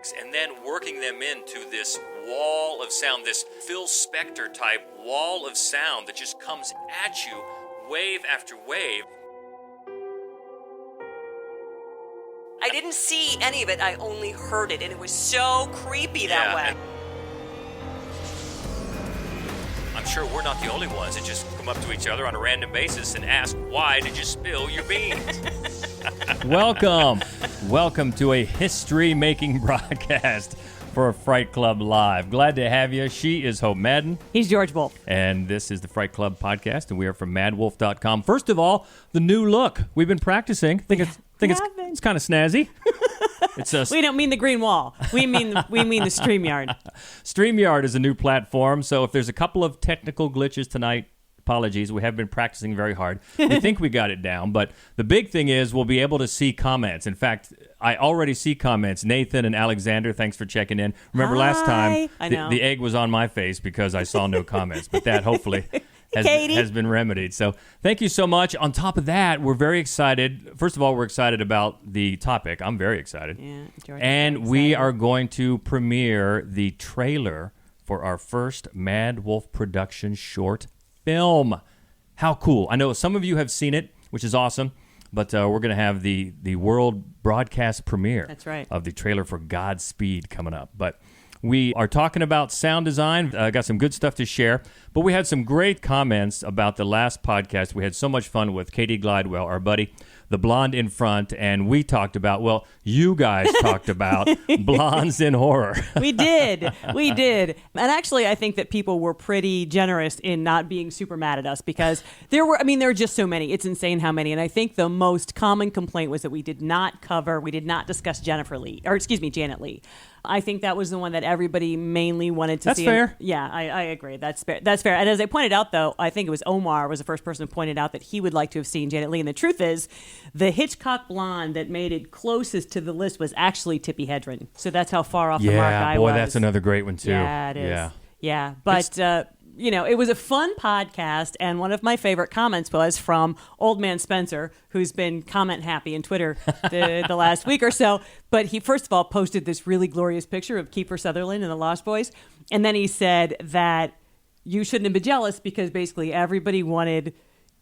tracks and then working them into this wall of sound, this Phil Spector type wall of sound that just comes at you wave after wave. I didn't see any of it, I only heard it, and it was so creepy that way. I'm sure we're not the only ones that just come up to each other on a random basis and ask, why did you spill your beans? Welcome to a history-making broadcast for Fright Club Live. Glad to have you. She is Hope Madden. He's George Wolf. And this is the Fright Club podcast, and we are from madwolf.com. First of all, the new look. We've been practicing. It's kind of snazzy. We don't mean the green wall. We mean the StreamYard. StreamYard is a new platform, so if there's a couple of technical glitches tonight, apologies. We have been practicing very hard. We think we got it down, but the big thing is we'll be able to see comments. In fact, I already see comments. Nathan and Alexander, thanks for checking in. Remember last time the egg was on my face because I saw no comments, but that hopefully has been remedied. So thank you so much. On top of that, we're very excited. First of all, we're excited about the topic. I'm very excited. Yeah, George, and we are going to premiere the trailer for our first Mad Wolf production short film. How cool. I know some of you have seen it, which is awesome, but we're going to have the world broadcast premiere. That's right. Of the trailer for Godspeed coming up. But we are talking about sound design. Got some good stuff to share. But we had some great comments about the last podcast. We had so much fun with Katie Glidewell, our buddy, the blonde in front, and we talked about, well, you guys talked about blondes in horror. We did. And actually, I think that people were pretty generous in not being super mad at us because there were just so many. It's insane how many. And I think the most common complaint was that we did not discuss Janet Leigh. I think that was the one that everybody mainly wanted to see. That's fair. Yeah, I agree. That's fair. And as I pointed out, though, I think it was Omar was the first person who pointed out that he would like to have seen Janet Leigh. And the truth is, the Hitchcock blonde that made it closest to the list was actually Tippi Hedren. So that's how far off the mark I was. Yeah, boy, that's another great one, too. Yeah, it is. Yeah. But, it was a fun podcast, and one of my favorite comments was from Old Man Spencer, who's been comment happy in Twitter the last week or so. But he, first of all, posted this really glorious picture of Kiefer Sutherland and the Lost Boys. And then he said that you shouldn't have been jealous because basically everybody wanted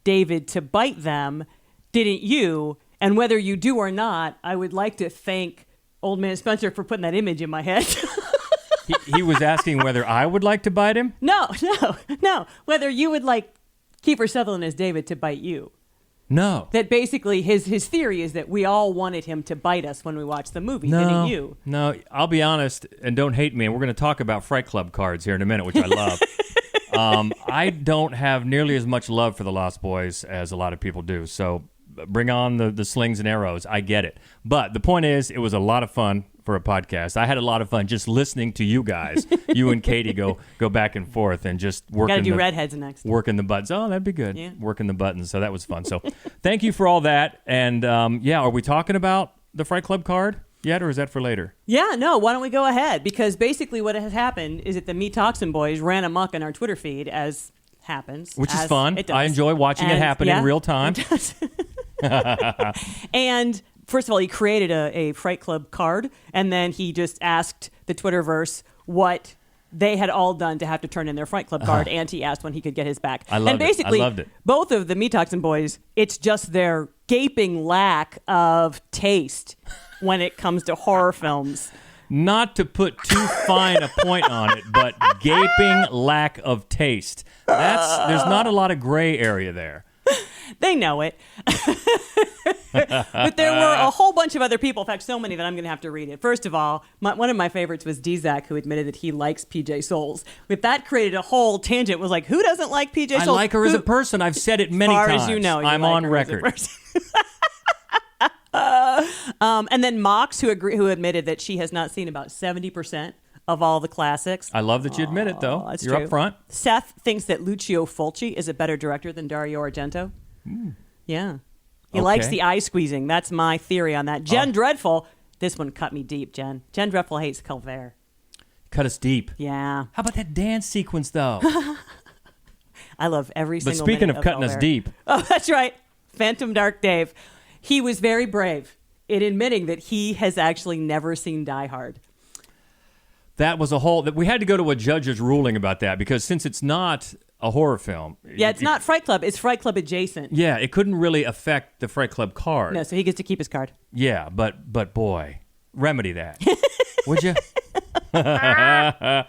David to bite them, didn't you? And whether you do or not, I would like to thank Old Man Spencer for putting that image in my head. He was asking whether I would like to bite him? No. Whether you would like Kiefer Sutherland as David to bite you. No. That basically his theory is that we all wanted him to bite us when we watched the movie, didn't you? No, I'll be honest, and don't hate me, and we're going to talk about Fright Club cards here in a minute, which I love. I don't have nearly as much love for the Lost Boys as a lot of people do, so bring on the slings and arrows. I get it. But the point is, it was a lot of fun for a podcast. I had a lot of fun just listening to you guys, you and Katie go back and forth and just working. Got to do redheads next. Working the buttons. Oh, that'd be good. Yeah. Working the buttons. So that was fun. So thank you for all that. And are we talking about the Fright Club card yet, or is that for later? Yeah, no. Why don't we go ahead? Because basically what has happened is that the Me Toxin Boys ran amok in our Twitter feed, as happens. Which is fun. It does. I enjoy watching it happen in real time. It does. And first of all, he created a Fright Club card, and then he just asked the Twitterverse what they had all done to have to turn in their Fright Club card, and he asked when he could get his back. I loved it. Both of the Me Toxin Boys, it's just their gaping lack of taste when it comes to horror films. Not to put too fine a point on it, but gaping lack of taste. There's not a lot of gray area there. They know it. But there were a whole bunch of other people, in fact, so many that I'm going to have to read it. First of all, one of my favorites was Dzak, who admitted that he likes PJ Souls. But that created a whole tangent. It was like, who doesn't like PJ Souls? I like her as a person. I've said it many times. As far as you know, I'm like on her record. And then Mox, who admitted that she has not seen about 70% of all the classics. I love that you admit it, though. That's You're true. up front. Seth thinks that Lucio Fulci is a better director than Dario Argento. Yeah. He likes the eye squeezing. That's my theory on that. Jen Dreadful, this one cut me deep, Jen. Jen Dreadful hates Calvert. Cut us deep. Yeah. How about that dance sequence, though? I love every single But speaking minute of cutting us Calvert. deep. Oh, that's right. Phantom Dark Dave. He was very brave in admitting that he has actually never seen Die Hard. that was a whole that we had to go to a judge's ruling about that, because since it's not a horror film. Yeah, it's not Fright Club. It's Fright Club adjacent. Yeah, it couldn't really affect the Fright Club card. No, so he gets to keep his card. Yeah, but boy, remedy that. Would you? That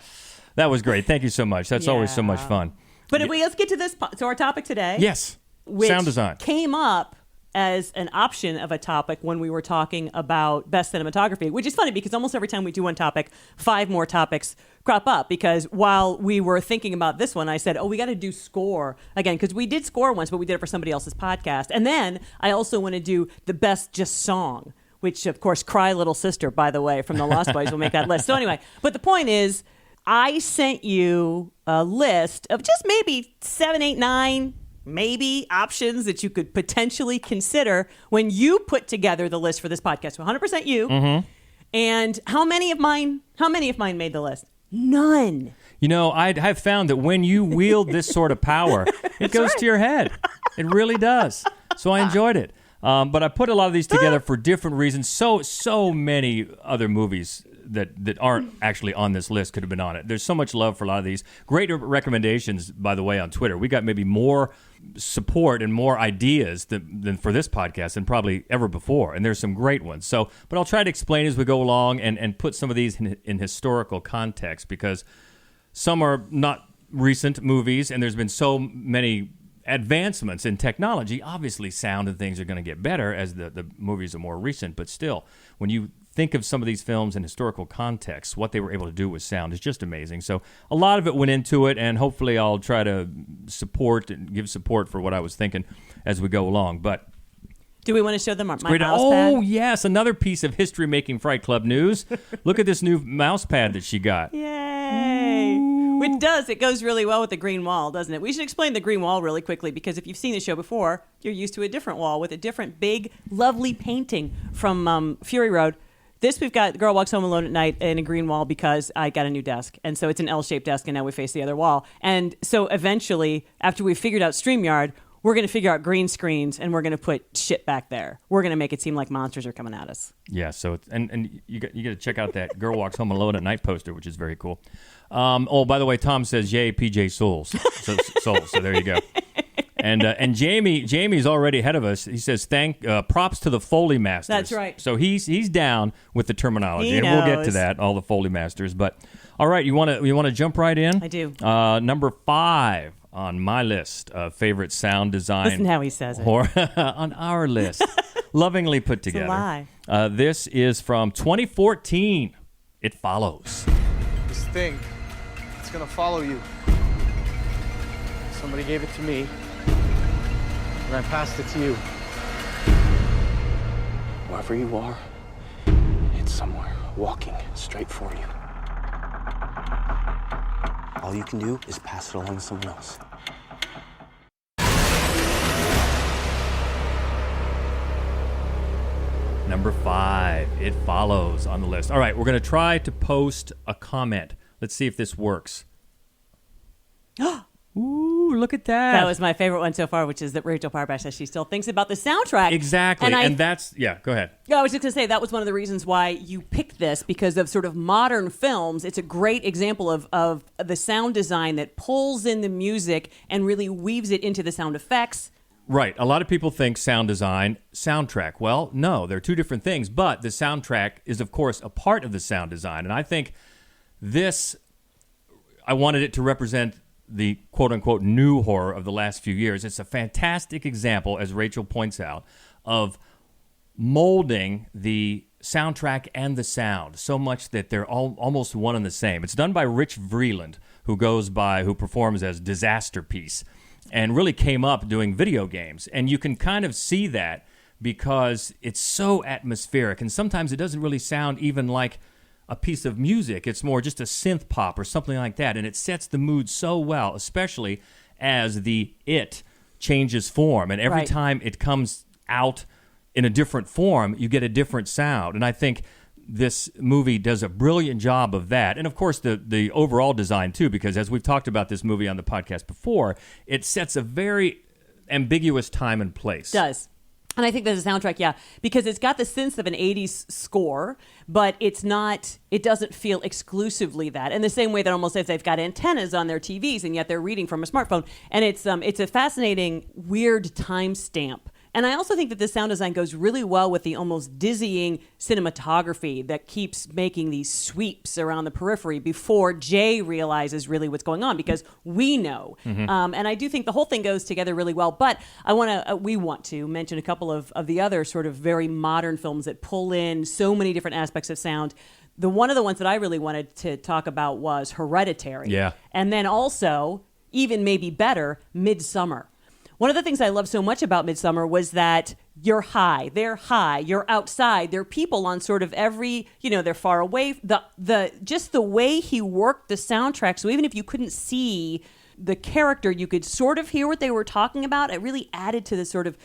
was great. Thank you so much. That's always so much fun. But let's get to our topic today. Yes. Which sound design came up as an option of a topic when we were talking about best cinematography, which is funny because almost every time we do one topic, 5 more topics crop up. Because while we were thinking about this one, I said, we got to do score again, because we did score once, but we did it for somebody else's podcast. And then I also want to do the best just song, which, of course, Cry Little Sister, by the way, from the Lost Boys will make that list. So anyway, but the point is, I sent you a list of just maybe 7, 8, 9 maybe options that you could potentially consider when you put together the list for this podcast. So 100% you. Mm-hmm. And how many of mine made the list? None. You know, I have found that when you wield this sort of power, it goes to your head. It really does. So I enjoyed it. But I put a lot of these together for different reasons. So many other movies that aren't actually on this list could have been on it. There's so much love for a lot of these. Great recommendations, by the way, on Twitter. We got maybe more support and more ideas than for this podcast than probably ever before. And there's some great ones. So, but I'll try to explain as we go along and put some of these in historical context, because some are not recent movies and there's been so many advancements in technology. Obviously, sound and things are going to get better as the movies are more recent. But still, when you think of some of these films in historical context, what they were able to do with sound is just amazing. So a lot of it went into it, and hopefully I'll try to support and give support for what I was thinking as we go along. But do we want to show them my mouse pad? Oh, yes, another piece of history-making Fright Club news. Look at this new mouse pad that she got. Yay! It goes really well with the green wall, doesn't it? We should explain the green wall really quickly, because if you've seen the show before, you're used to a different wall with a different big, lovely painting from Fury Road. This, we've got The Girl Walks Home Alone at Night in a green wall because I got a new desk. And so it's an L-shaped desk, and now we face the other wall. And so eventually, after we've figured out StreamYard, we're going to figure out green screens, and we're going to put shit back there. We're going to make it seem like monsters are coming at us. Yeah, so it's, and you got to check out that Girl Walks Home Alone at Night poster, which is very cool. By the way, Tom says, yay, PJ Souls. So there you go. And Jamie's already ahead of us. He says, props to the Foley Masters. That's right. So he's down with the terminology, he and knows. we'll get to that, all the Foley Masters. But all right, you want to jump right in? I do. Number 5 on my list of favorite sound design. Listen how he says it. On our list, lovingly put together. It's a lie. This is from 2014. It Follows. This thing, it's gonna follow you. Somebody gave it to me, and I passed it to you. Wherever you are, it's somewhere walking straight for you. All you can do is pass it along to someone else. Number 5, It Follows on the list. All right, we're going to try to post a comment. Let's see if this works. Ooh, look at that. That was my favorite one so far, which is that Rachel Parbash says she still thinks about the soundtrack. Exactly. And that's, yeah, go ahead. Yeah, I was just going to say that was one of the reasons why you picked this, because of sort of modern films. It's a great example of the sound design that pulls in the music and really weaves it into the sound effects. Right. A lot of people think sound design, soundtrack. Well, no, they're two different things, but the soundtrack is, of course, a part of the sound design. And I think I wanted it to represent the quote-unquote new horror of the last few years. It's a fantastic example, as Rachel points out, of molding the soundtrack and the sound so much that they're almost one and the same. It's done by Rich Vreeland, who performs as Disaster Piece, and really came up doing video games. And you can kind of see that because it's so atmospheric, and sometimes it doesn't really sound even like a piece of music. It's more just a synth pop or something like that, and it sets the mood so well, especially as it changes form. And every time it comes out in a different form, you get a different sound. And I think this movie does a brilliant job of that. And, of course, the overall design, too, because as we've talked about this movie on the podcast before, it sets a very ambiguous time and place. Does. And I think there's a soundtrack, yeah, because it's got the sense of an 80s score, but it doesn't feel exclusively that. In the same way that almost says they've got antennas on their TVs and yet they're reading from a smartphone. And it's a fascinating, weird timestamp. And I also think that the sound design goes really well with the almost dizzying cinematography that keeps making these sweeps around the periphery before Jay realizes really what's going on, because we know. And I do think the whole thing goes together really well. But we want to mention a couple of the other sort of very modern films that pull in so many different aspects of sound. One of the ones that I really wanted to talk about was Hereditary. Yeah. And then also, even maybe better, Midsommar. One of the things I love so much about Midsommar was that you're high, you're outside, there are people on sort of every, they're far away. Just the way he worked the soundtrack, so even if you couldn't see the character, you could sort of hear what they were talking about. It really added to the sort of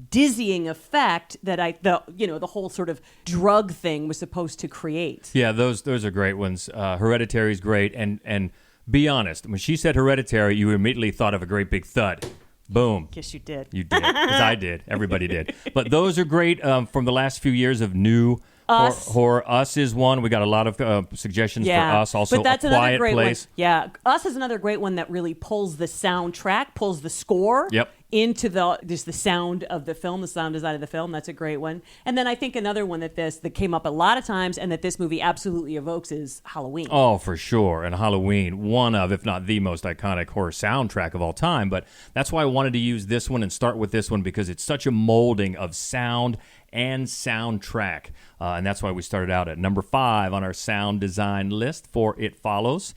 dizzying effect that the whole sort of drug thing was supposed to create. Yeah, those are great ones. Hereditary is great, and be honest, when she said Hereditary, you immediately thought of a great big thud. Boom. Guess you did. You did, because I did. Everybody did. But those are great from the last few years of new horror. Us is one. We got a lot of suggestions for Us. Also, but that's A another Quiet great Place. One. Yeah, Us is another great one that really pulls the soundtrack, pulls the score into the sound of the film, the sound design of the film. That's a great one. And then I think another one that came up a lot of times and that this movie absolutely evokes is Halloween. Oh, for sure. And Halloween, one of, if not the most iconic horror soundtrack of all time. But that's why I wanted to use this one and start with this one, because it's such a molding of sound and soundtrack. And that's why we started out at number 5 on our sound design list for It Follows.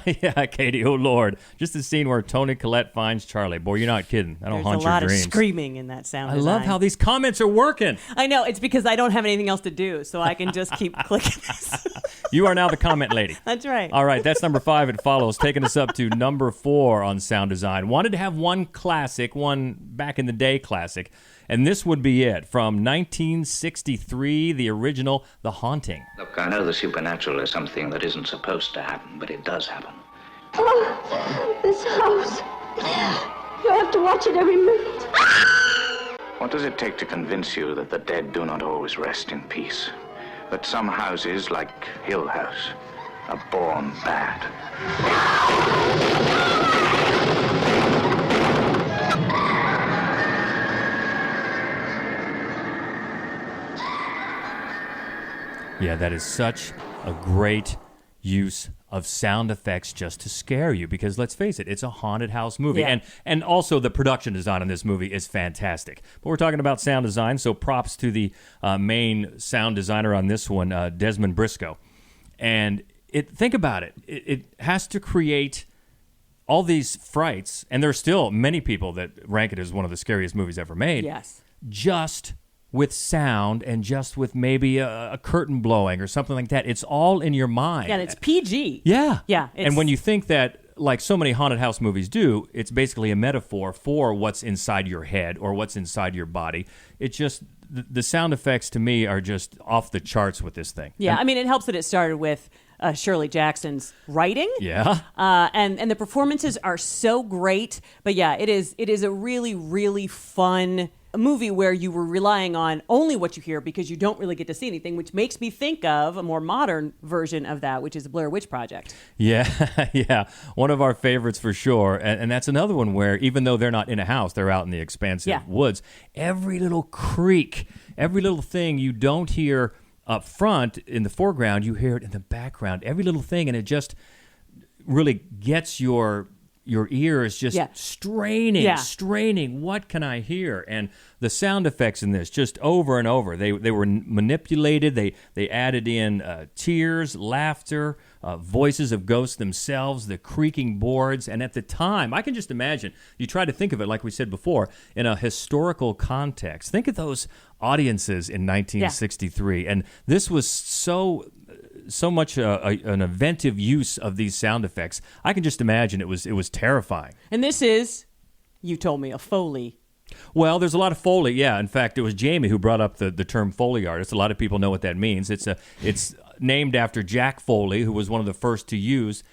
Yeah, Katie, oh Lord. Just the scene where Toni Collette finds Charlie. Boy, you're not kidding. I don't haunt your dreams. There's a lot of screaming in that sound design. I love how these comments are working. I know. It's because I don't have anything else to do, so I can just keep clicking this. You are now the comment lady. That's right. All right, that's number 5. It Follows, taking us up to number 4 on sound design. Wanted to have one classic, one back in the day classic, and this would be it. From 1963, the original, The Haunting. Look, I know the supernatural is something that isn't supposed to happen, but it does happen. Oh, this house. You have to watch it every minute. What does it take to convince you that the dead do not always rest in peace? That some houses, like Hill House, are born bad? Yeah, that is such a great use of sound effects just to scare you, because let's face it, it's a haunted house movie. Yeah. And also the production design on this movie is fantastic. But we're talking about sound design, so props to the main sound designer on this one, Desmond Briscoe. And think about it. It has to create all these frights, and there's still many people that rank it as one of the scariest movies ever made. Yes. Just with sound and just with maybe a curtain blowing or something like that. It's all in your mind. Yeah, and it's PG. Yeah. Yeah. And when you think that, like so many haunted house movies do, it's basically a metaphor for what's inside your head or what's inside your body. It just, the sound effects to me are just off the charts with this thing. Yeah, I mean, it helps that it started with Shirley Jackson's writing. Yeah. And the performances are so great. But yeah, it is a really, really fun movie where you were relying on only what you hear because you don't really get to see anything, which makes me think of a more modern version of that, which is the Blair Witch Project. Yeah, yeah. One of our favorites for sure. And that's another one where even though they're not in a house, they're out in the expansive woods. Every little creak, every little thing you don't hear up front in the foreground, you hear it in the background. Every little thing, and it just really gets your ears just straining. What can I hear? And the sound effects in this, just over and over, they were manipulated. They added in tears, laughter, voices of ghosts themselves, the creaking boards. And at the time, I can just imagine, you try to think of it, like we said before, in a historical context. Think of those audiences in 1963. And this was so much an inventive use of these sound effects. I can just imagine it was terrifying. And this is, you told me, a Foley. Well, there's a lot of Foley, yeah. In fact, it was Jamie who brought up the term Foley artist. A lot of people know what that means. It's named after Jack Foley, who was one of the first to use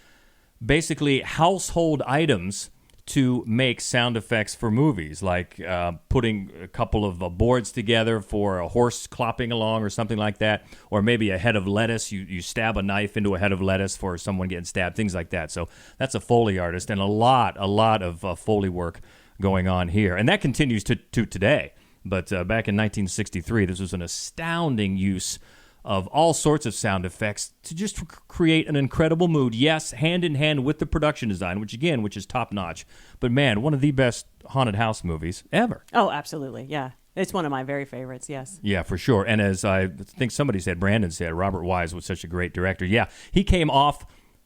basically household items to make sound effects for movies, like putting a couple of boards together for a horse clopping along or something like that, or maybe a head of lettuce. You stab a knife into a head of lettuce for someone getting stabbed, things like that. So that's a Foley artist, and a lot of Foley work going on here. And that continues to today. But back in 1963, this was an astounding use of all sorts of sound effects to just create an incredible mood. Yes, hand in hand with the production design, which is top notch. But man, one of the best haunted house movies ever. Oh, absolutely. Yeah. It's one of my very favorites, yes. Yeah, for sure. And as I think somebody said, Brandon said, Robert Wise was such a great director. Yeah, he came off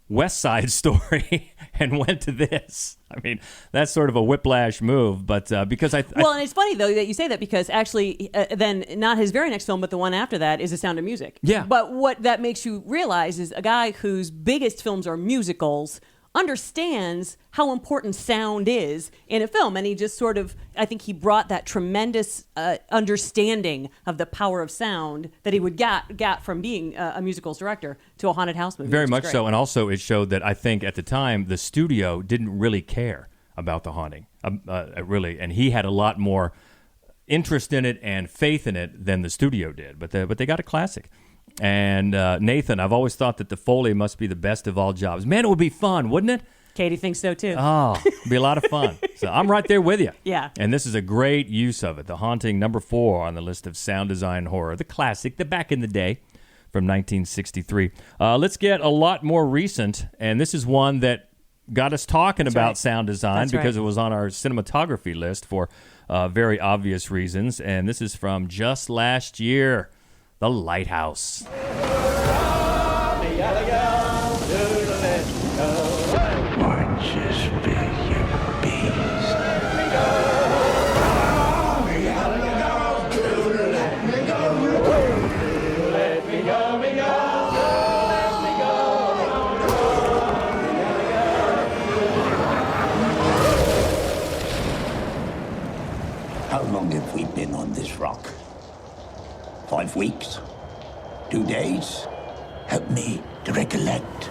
West Side Story and went to this. I mean, that's sort of a whiplash move, but because and it's funny though that you say that, because actually, then not his very next film, but the one after that is The Sound of Music. Yeah. But what that makes you realize is a guy whose biggest films are musicals understands how important sound is in a film, and he just sort of, I think he brought that tremendous understanding of the power of sound that he would get from being a musicals director to a haunted house movie. Very much so, and also it showed that I think at the time the studio didn't really care about the haunting, really, and he had a lot more interest in it and faith in it than the studio did. But they got a classic. And Nathan, I've always thought that the Foley must be the best of all jobs. Man, it would be fun, wouldn't it? Katie thinks so too. Oh, it'd be a lot of fun. So I'm right there with you. Yeah. And this is a great use of it. The Haunting, number 4 on the list of sound design horror. The classic, the back in the day from 1963. Let's get a lot more recent. And this is one that got us talking about sound design because it was on our cinematography list for very obvious reasons. And this is from just last year. The Lighthouse. How long have we been on this rock? 5 weeks? 2 days? Help me to recollect.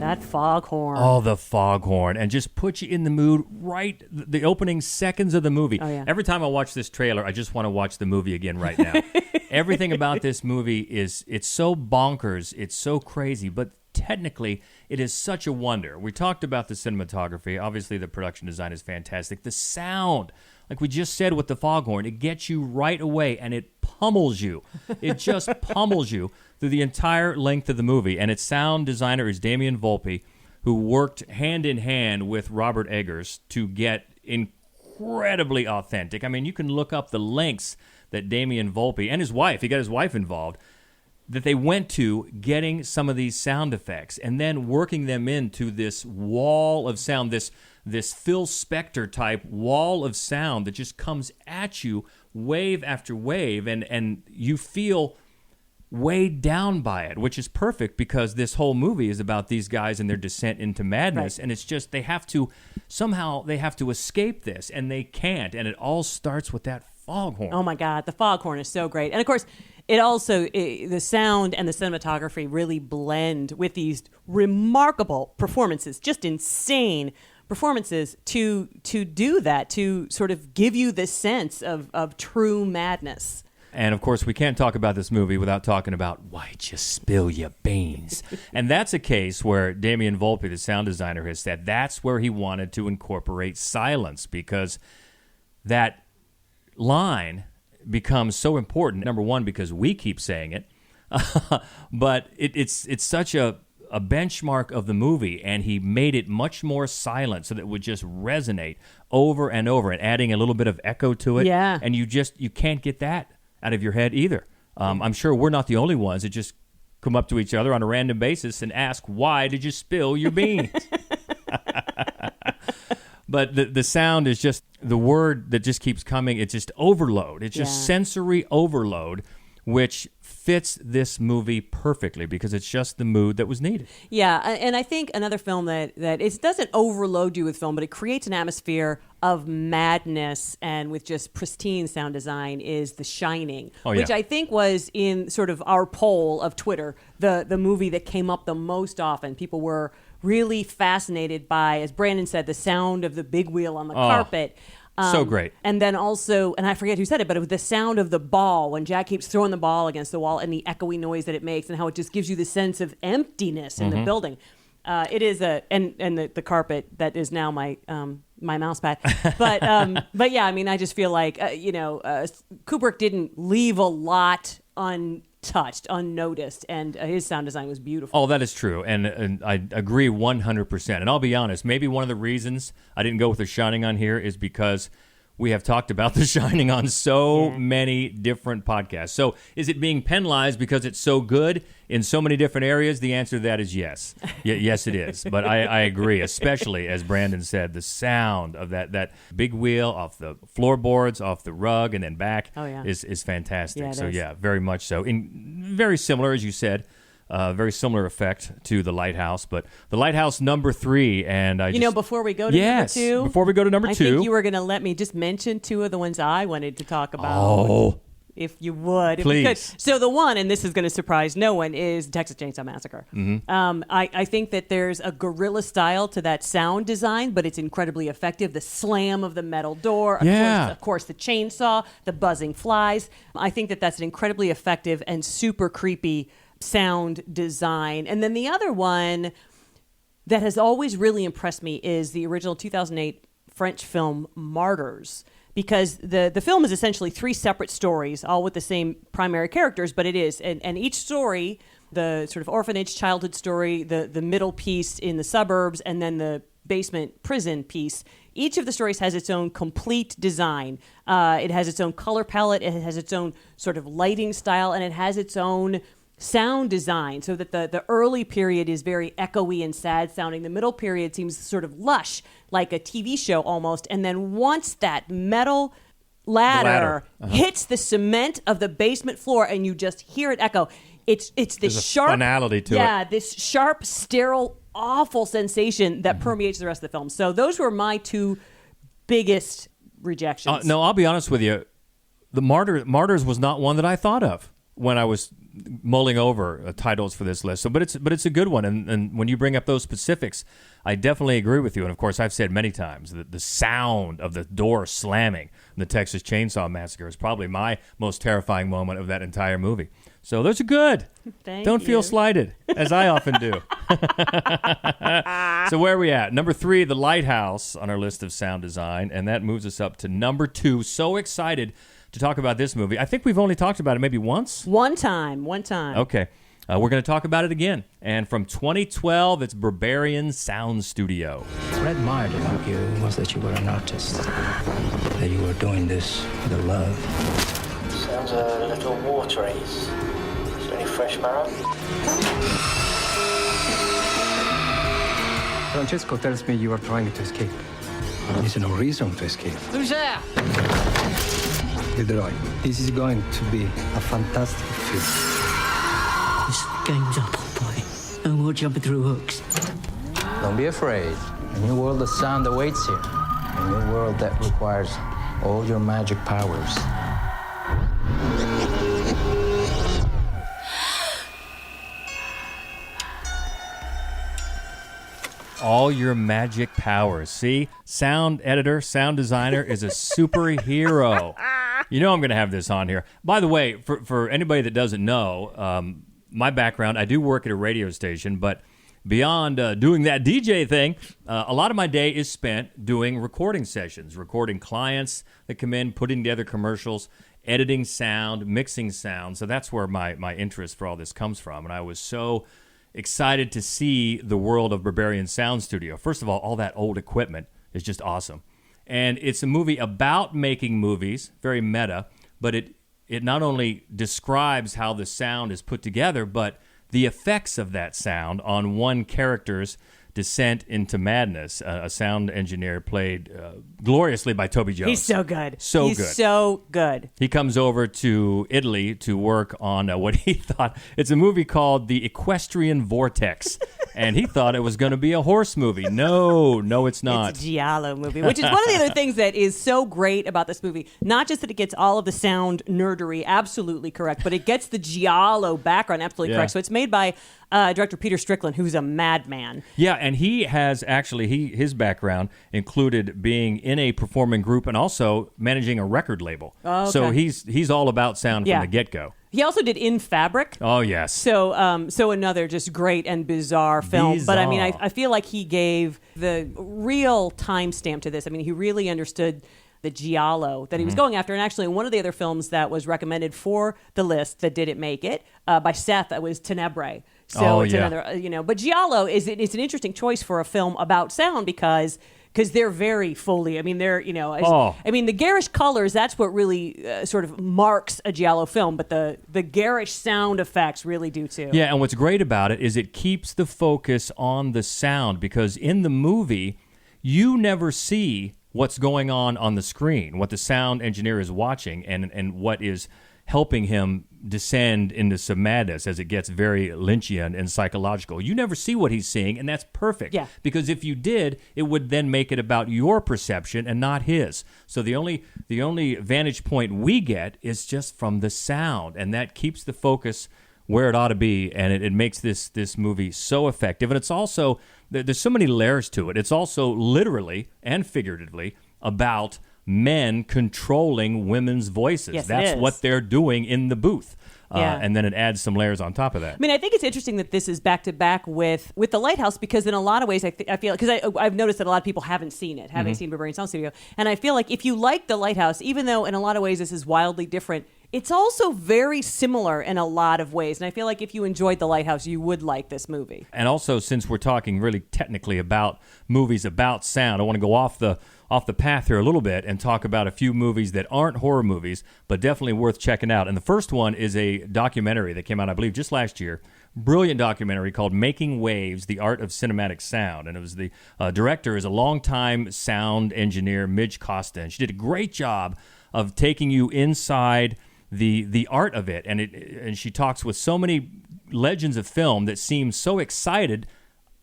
That foghorn. Oh, the foghorn. And just put you in the mood right the opening seconds of the movie. Oh, yeah. Every time I watch this trailer, I just want to watch the movie again right now. Everything about this movie it's so bonkers, it's so crazy, but technically, it is such a wonder. We talked about the cinematography. Obviously, the production design is fantastic. The sound, like we just said with the foghorn, it gets you right away, and it pummels you. It just pummels you through the entire length of the movie. And its sound designer is Damian Volpe, who worked hand in hand with Robert Eggers to get incredibly authentic. I mean, you can look up the lengths that Damian Volpe and his wife, he got his wife involved, that they went to getting some of these sound effects and then working them into this wall of sound, this Phil Spector type wall of sound that just comes at you wave after wave, and you feel weighed down by it, which is perfect because this whole movie is about these guys and their descent into madness, right. And it's just they have to escape this, and they can't, and it all starts with that foghorn. Oh my God, the foghorn is so great. And of course, it also, the sound and the cinematography really blend with these remarkable performances, just insane performances to do that, to sort of give you this sense of true madness. And of course, we can't talk about this movie without talking about Why'd You Spill Your Beans? And that's a case where Damian Volpe, the sound designer, has said that's where he wanted to incorporate silence, because that line becomes so important. Number one, because we keep saying it, but it's such a benchmark of the movie, and he made it much more silent so that it would just resonate over and over, and adding a little bit of echo to it. Yeah. And you can't get that out of your head either. I'm sure we're not the only ones that just come up to each other on a random basis and ask, why did you spill your beans? But the sound is just the word that just keeps coming. It's just overload. It's just sensory overload, which fits this movie perfectly because it's just the mood that was needed. Yeah, and I think another film that it doesn't overload you with film, but it creates an atmosphere of madness and with just pristine sound design is The Shining, which I think was in sort of our poll of Twitter, the movie that came up the most often. People were really fascinated by, as Brandon said, the sound of the big wheel on the carpet. So great. And then also, and I forget who said it, but it was the sound of the ball when Jack keeps throwing the ball against the wall and the echoey noise that it makes and how it just gives you the sense of emptiness in the building. It is and the carpet that is now my mouse pad. But yeah, I mean, I just feel like, Kubrick didn't leave a lot untouched, unnoticed, and his sound design was beautiful. Oh, that is true, and I agree 100%. And I'll be honest, maybe one of the reasons I didn't go with The Shining on here is because we have talked about The Shining on so many different podcasts. So is it being penalized because it's so good in so many different areas? The answer to that is yes. Yes, it is. But I agree, especially, as Brandon said, the sound of that big wheel off the floorboards, off the rug, and then back is fantastic. Yeah, so, yeah, very much so. Very similar, as you said. Very similar effect to The Lighthouse, but The Lighthouse number 3, and before we go to number 2, before we go to number 2, I think you were going to let me just mention 2 of the ones I wanted to talk about. Oh, if you would, please. If you could. So the one, and this is going to surprise no one, is Texas Chainsaw Massacre. Mm-hmm. I think that there's a guerrilla style to that sound design, but it's incredibly effective. The slam of the metal door, of course, the chainsaw, the buzzing flies. I think that that's an incredibly effective and super creepy sound design. And then the other one that has always really impressed me is the original 2008 French film Martyrs, because the film is essentially 3 separate stories, all with the same primary characters, but it is, and each story, the sort of orphanage childhood story, the middle piece in the suburbs, and then the basement prison piece, each of the stories has its own complete design. It has its own color palette, it has its own sort of lighting style, and it has its own sound design, so that the early period is very echoey and sad sounding. The middle period seems sort of lush, like a TV show almost. And then once that metal ladder hits the cement of the basement floor and you just hear it echo, it's this sharp finality to it. Yeah, this sharp, sterile, awful sensation that permeates the rest of the film. So those were my 2 biggest rejections. No, I'll be honest with you. The Martyrs was not one that I thought of when I was mulling over titles for this list. So, but it's a good one. And when you bring up those specifics, I definitely agree with you. And of course, I've said many times that the sound of the door slamming in the Texas Chainsaw Massacre is probably my most terrifying moment of that entire movie. So those are good. Don't feel slighted, as I often do. So where are we at? Number 3, The Lighthouse on our list of sound design, and that moves us up to number 2. So excited to talk about this movie. I think we've only talked about it maybe once. One time. Okay. We're going to talk about it again. And from 2012, it's Berberian Sound Studio. What I admired about you was that you were an artist, that you were doing this with a love. Sounds a little watery. Is there any fresh marrow? Francesco tells me you are trying to escape. There's no reason to escape. Who's there? Leroy, this is going to be a fantastic film. This game's up, old boy. No more jumping through hooks. Don't be afraid. A new world of sound awaits you. A new world that requires all your magic powers. All your magic powers. See? Sound editor, sound designer is a superhero. You know I'm going to have this on here. By the way, for anybody that doesn't know, my background, I do work at a radio station, but beyond doing that DJ thing, a lot of my day is spent doing recording sessions, recording clients that come in, putting together commercials, editing sound, mixing sound. So that's where my interest for all this comes from. And I was so excited to see the world of Berberian Sound Studio. First of all that old equipment is just awesome. And it's a movie about making movies, very meta, but it not only describes how the sound is put together, but the effects of that sound on one character's descent into madness. A sound engineer played gloriously by Toby Jones. He's so good. He's so good. He comes over to Italy to work on what he thought. It's a movie called The Equestrian Vortex. And he thought it was going to be a horse movie. No, it's not. It's a Giallo movie, which is one of the other things that is so great about this movie. Not just that it gets all of the sound nerdery absolutely correct, but it gets the Giallo background absolutely correct. So it's made by director Peter Strickland, who's a madman. Yeah, and he has actually, his background included being in a performing group and also managing a record label. Oh, okay. So he's all about sound from the get-go. He also did In Fabric. Oh, yes. So so another just great and bizarre film. But I mean, I feel like he gave the real timestamp to this. I mean, he really understood the Giallo that he was going after. And actually, one of the other films that was recommended for the list that didn't make it by Seth, that was Tenebrae. So it's another, but Giallo it's an interesting choice for a film about sound because they're very Foley. I mean, they're, I mean, the garish colors, that's what really sort of marks a Giallo film, but the garish sound effects really do too. Yeah, and what's great about it is it keeps the focus on the sound because in the movie, you never see what's going on the screen, what the sound engineer is watching, and what is helping him descend into some madness as it gets very Lynchian and psychological. You never see what he's seeing, and that's perfect. Yeah. Because if you did, it would then make it about your perception and not his. So the only vantage point we get is just from the sound, and that keeps the focus where it ought to be, and it makes this movie so effective. And it's also, there's so many layers to it. It's also literally and figuratively about men controlling women's voices. Yes, that's what they're doing in the booth. And then it adds some layers on top of that. I mean, I think it's interesting that this is back to back with The Lighthouse because in a lot of ways, I feel because I've noticed that a lot of people haven't seen it, haven't seen Berberian Sound Studio, and I feel like if you like The Lighthouse, even though in a lot of ways this is wildly different, it's also very similar in a lot of ways. And I feel like if you enjoyed The Lighthouse, you would like this movie. And also, since we're talking really technically about movies about sound, I want to go off the path here a little bit and talk about a few movies that aren't horror movies, but definitely worth checking out. And the first one is a documentary that came out, I believe, just last year. Brilliant documentary called Making Waves, The Art of Cinematic Sound. And it was the director is a longtime sound engineer, Midge Costa. And she did a great job of taking you inside the art of it. And she talks with so many legends of film that seem so excited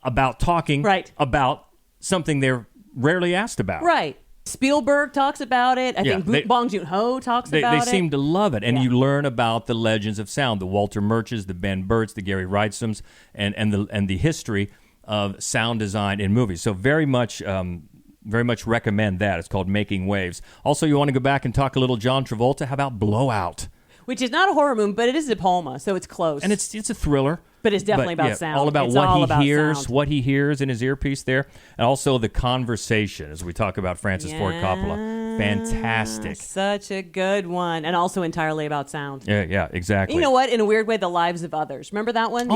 about talking about something they're rarely asked about. Right. Spielberg talks about it. I think Bong Joon-ho talks about it. They seem to love it. And you learn about the legends of sound, the Walter Murches, the Ben Burts, the Gary Wrightsums, and the history of sound design in movies. So very much recommend that. It's called Making Waves. Also, you want to go back and talk a little John Travolta? How about Blowout? Which is not a horror movie, but it is De Palma, so it's close. And it's a thriller. But it's definitely about sound. All about sound. What he hears in his earpiece there. And also The Conversation, as we talk about Francis Ford Coppola. Fantastic. Such a good one. And also entirely about sound. Yeah, exactly. You know what? In a weird way, The Lives of Others. Remember that one?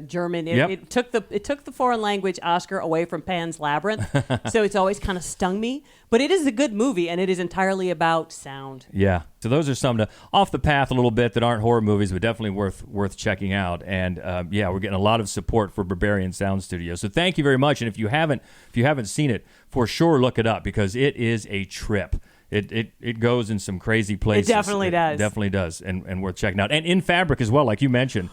German. It took the foreign language Oscar away from Pan's Labyrinth. So it's always kind of stung me. But it is a good movie, and it is entirely about sound. Yeah. So those are some off the path a little bit that aren't horror movies, but definitely worth checking out. And we're getting a lot of support for Berberian Sound Studio. So thank you very much. And if you haven't seen it, for sure look it up because it is a trip. It goes in some crazy places. It definitely does. It definitely does, and worth checking out. And In Fabric as well, like you mentioned.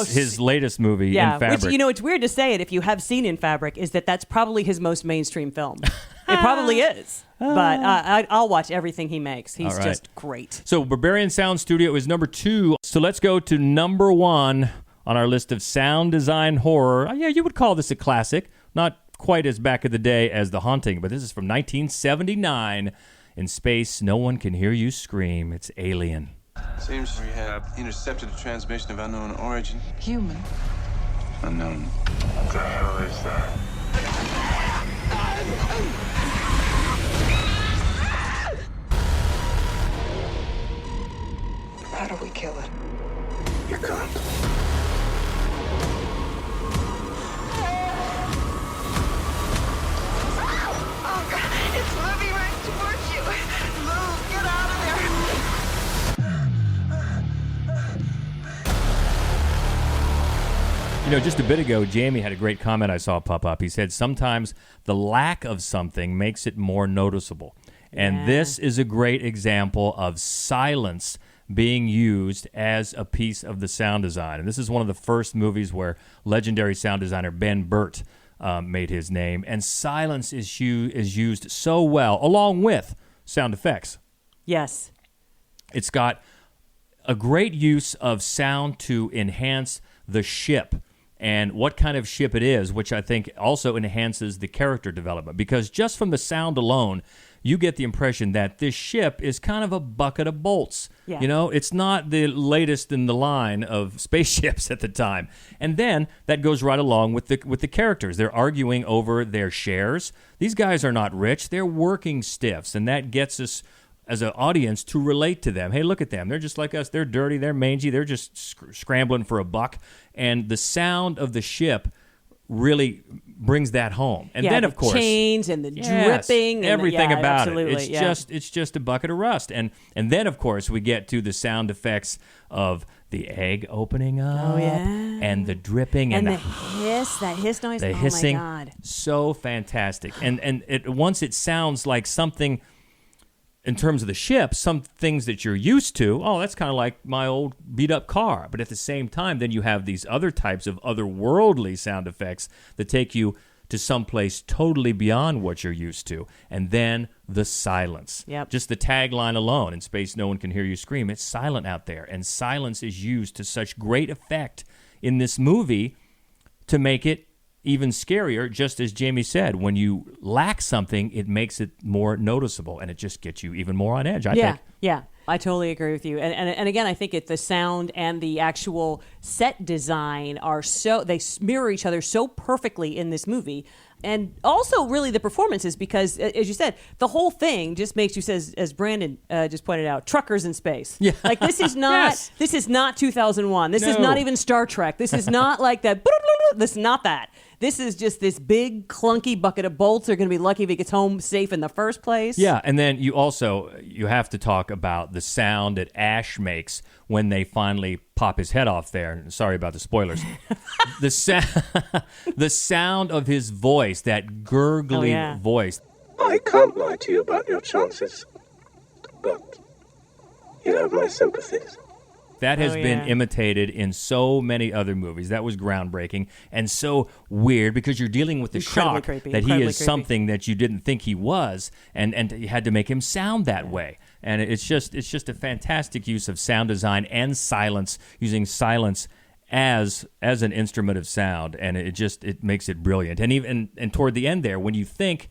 His latest movie, In Fabric. Which, it's weird to say it if you have seen In Fabric, is that's probably his most mainstream film. It probably is. But I'll watch everything he makes. He's just great. So Berberian Sound Studio is number 2. So let's go to number 1 on our list of sound design horror. Yeah, you would call this a classic. Not quite as back of the day as The Haunting, but this is from 1979. In space, no one can hear you scream. It's Alien. Seems we have intercepted a transmission of unknown origin. Human. Unknown. What the hell is that? How do we kill it? You can't. Oh, God, it's moving right towards you. Move, get out of there. Just a bit ago, Jamie had a great comment I saw pop up. He said, sometimes the lack of something makes it more noticeable. And this is a great example of silence being used as a piece of the sound design. And this is one of the first movies where legendary sound designer Ben Burtt made his name. And silence is used so well, along with sound effects. Yes. It's got a great use of sound to enhance the ship and what kind of ship it is, which I think also enhances the character development. Because just from the sound alone, you get the impression that this ship is kind of a bucket of bolts. Yeah. It's not the latest in the line of spaceships at the time. And then that goes right along with the characters. They're arguing over their shares. These guys are not rich. They're working stiffs, and that gets us as an audience to relate to them. Hey, look at them. They're just like us. They're dirty. They're mangy. They're just scrambling for a buck. And the sound of the ship really brings that home. And then, of course, chains and the dripping, and everything about absolutely, it. It's just a bucket of rust. And then, of course, we get to the sound effects of the egg opening up, and the dripping, and the hiss, that hiss noise. The hissing, my God, so fantastic. And once it sounds like something. In terms of the ship, some things that you're used to, that's kind of like my old beat-up car. But at the same time, then you have these other types of otherworldly sound effects that take you to someplace totally beyond what you're used to. And then the silence. Yep. Just the tagline alone, in space no one can hear you scream. It's silent out there. And silence is used to such great effect in this movie to make it even scarier, just as Jamie said, when you lack something, it makes it more noticeable, and it just gets you even more on edge, I think. Yeah, I totally agree with you. And again, I think the sound and the actual set design they mirror each other so perfectly in this movie. And also, really, the performances, because, as you said, the whole thing just makes you, as Brandon just pointed out, truckers in space. Yeah. Like, this is not this is not 2001. This is not even Star Trek. This is not like that. This is not that. This is just this big, clunky bucket of bolts. They're going to be lucky if he gets home safe in the first place. Yeah, and then you have to talk about the sound that Ash makes when they finally pop his head off there. Sorry about the spoilers. the sound of his voice, that gurgly voice. I can't lie to you about your chances, but you have my sympathies. That has been imitated in so many other movies. That was groundbreaking and so weird because you're dealing with the shock that he is something that you didn't think he was, and you had to make him sound that way. And it's just a fantastic use of sound design and silence, using silence as an instrument of sound, and it makes it brilliant. And toward the end there, when you think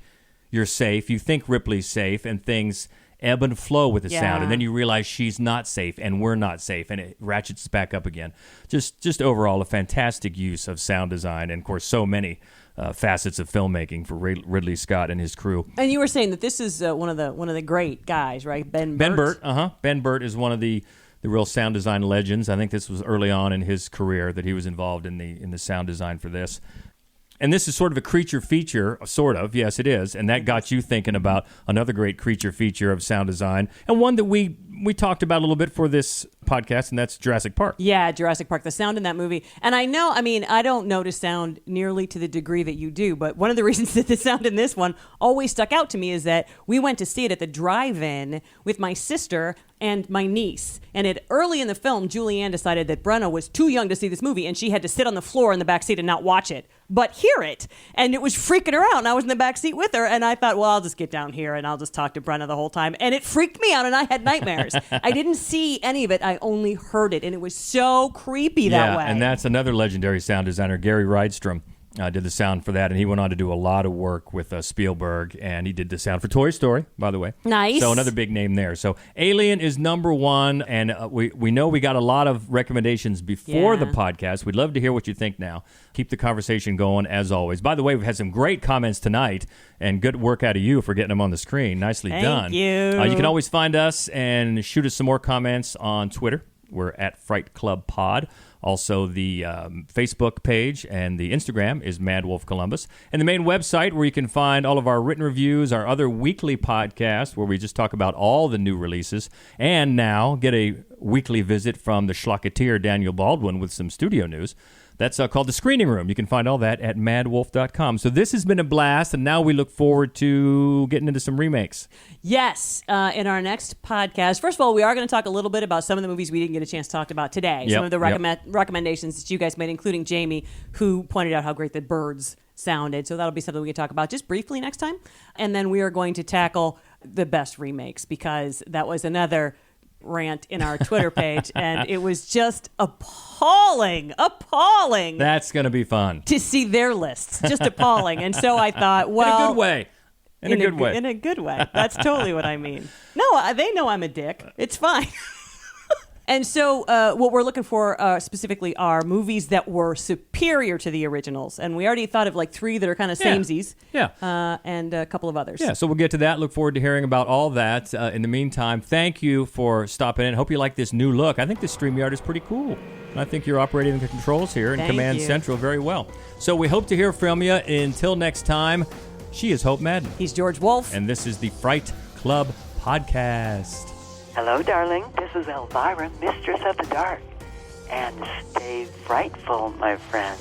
you're safe, you think Ripley's safe, and things ebb and flow with the sound, and then you realize she's not safe and we're not safe, and it ratchets back up again. Just overall a fantastic use of sound design, and of course so many facets of filmmaking for Ridley Scott and his crew. And you were saying that this is one of the great guys, right? Ben Burtt. Ben Burtt is one of the real sound design legends. I think this was early on in his career that he was involved in the sound design for this. And this is sort of a creature feature, sort of. Yes, it is. And that got you thinking about another great creature feature of sound design, and one that we talked about a little bit for this podcast, and that's Jurassic Park. Yeah, Jurassic Park, the sound in that movie. And I don't notice sound nearly to the degree that you do, but one of the reasons that the sound in this one always stuck out to me is that we went to see it at the drive-in with my sister and my niece. And early in the film, Julianne decided that Brenna was too young to see this movie, and she had to sit on the floor in the back seat and not watch it, but hear it. And it was freaking her out, and I was in the back seat with her, and I thought, well, I'll just get down here and I'll just talk to Brenna the whole time. And it freaked me out, and I had nightmares. I didn't see any of it. I only heard it, and it was so creepy that way. Yeah, and that's another legendary sound designer, Gary Rydstrom. Did the sound for that, and he went on to do a lot of work with Spielberg, and he did the sound for Toy Story, by the way. Nice. So another big name there. So Alien is number one, and we know we got a lot of recommendations before the podcast. We'd love to hear what you think now. Keep the conversation going, as always. By the way, we've had some great comments tonight, and good work out of you for getting them on the screen. Nicely done. Thank you. You can always find us and shoot us some more comments on Twitter. We're at Fright Club Pod. Also, the Facebook page and the Instagram is Mad Wolf Columbus. And the main website where you can find all of our written reviews, our other weekly podcasts where we just talk about all the new releases, and now get a weekly visit from the Schlocketeer Daniel Baldwin with some studio news. That's called The Screening Room. You can find all that at madwolf.com. So this has been a blast, and now we look forward to getting into some remakes. Yes, in our next podcast. First of all, we are going to talk a little bit about some of the movies we didn't get a chance to talk about today. Yep, Some of the recommendations that you guys made, including Jamie, who pointed out how great the birds sounded. So that'll be something we can talk about just briefly next time. And then we are going to tackle the best remakes, because that was another rant in our Twitter page, and it was just appalling That's going to be fun. to see their lists. Just appalling. And so I thought, well... In a good way. In a good way. That's totally what I mean. No, they know I'm a dick. It's fine. And so what we're looking for specifically are movies that were superior to the originals. And we already thought of like 3 that are kind of samesies. Yeah. And a couple of others. Yeah, so we'll get to that. Look forward to hearing about all that. In the meantime, thank you for stopping in. Hope you like this new look. I think this StreamYard is pretty cool. And I think you're operating the controls here in Thank Command you. Central very well. So we hope to hear from you. Until next time, she is Hope Madden. He's George Wolf. And this is the Fright Club Podcast. Hello, darling. This is Elvira, Mistress of the Dark. And stay frightful, my friend.